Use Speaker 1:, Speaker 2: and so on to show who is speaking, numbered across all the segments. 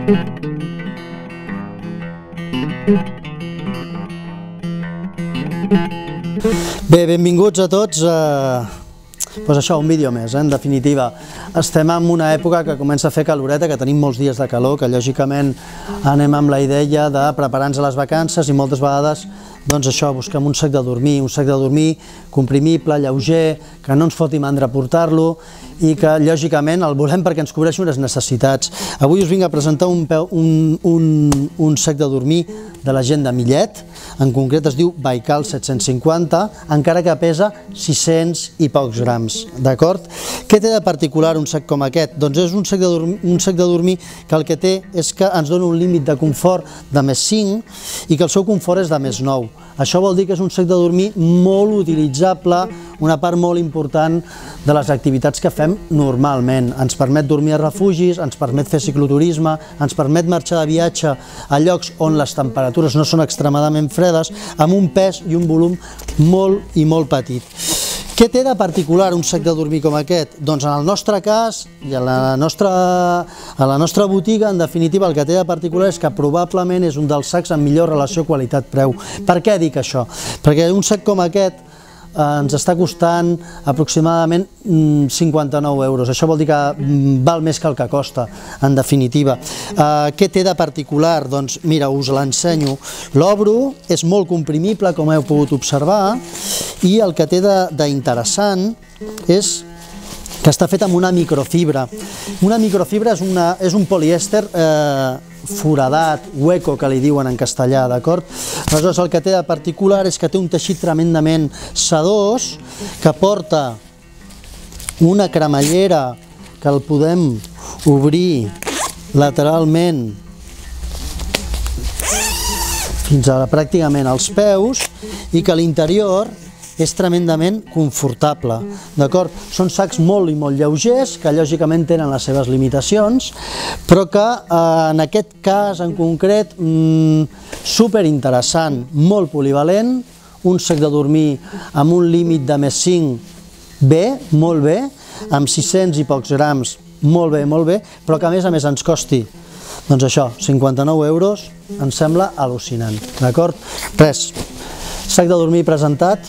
Speaker 1: Bé, benvinguts a tots a un vídeo més, en definitiva. Estem en una època que comença a fer caloreta, que tenim molts dies de calor, que lògicament anem amb la idea de preparar-nos a les vacances i moltes vegades doncs això, busquem un sac de dormir comprimible, lleuger, que no ens foti mandra portar-lo i que lògicament el volem perquè ens cobreixi unes necessitats. Avui us vinc a presentar un sac de dormir de la gent de Millet, en concret es diu Baikal 750, encara que pesa 600 i pocs grams, d'acord? Què té de particular un sac com aquest? Doncs és un sac de dormir que el que té és que ens dona un límit de confort de +5 i que el seu confort és de +9. Això vol dir que és un sac de dormir molt utilitzable, una part molt important de les activitats que fem normalment. Ens permet dormir a refugis, ens permet fer cicloturisme, ens permet marxar de viatge a llocs on les temperatures no són extremadament fredes, amb un pes i un volum molt i molt petit. Què té de particular un sac de dormir com aquest? Doncs en el nostre cas i a la nostra botiga, en definitiva, el que té de particular és que probablement és un dels sacs amb millor relació qualitat-preu. Per què dic això? Perquè un sac com aquest ens està costant aproximadament 59 euros. Això vol dir que val més que el que costa, en definitiva. Què té de particular? Doncs mira, us l'ensenyo. L'obro, és molt comprimible, com heu pogut observar, i el que té d'interessant és que està fet amb una microfibra. Una microfibra és un polièster foradat, hueco, que li diuen en castellà, d'acord? Aleshores, el que té de particular és que té un teixit tremendament sedós, que porta una cremallera que el podem obrir lateralment fins a pràcticament als peus i que a l'interior és tremendament confortable, d'acord? Són sacs molt i molt lleugers, que lògicament tenen les seves limitacions, però que en aquest cas en concret superinteressant, molt polivalent, un sac de dormir amb un límit de +5 bé, molt bé, amb 600 i pocs grams, molt bé, però que a més ens costi, doncs això, 59 euros, em sembla al·lucinant, d'acord? Res, sac de dormir presentat.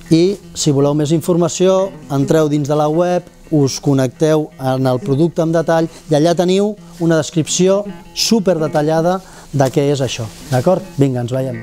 Speaker 1: I si voleu més informació, entreu dins de la web, us connecteu en el producte en detall i allà teniu una descripció super detallada de què és això, d'acord? Vinga, ens veiem.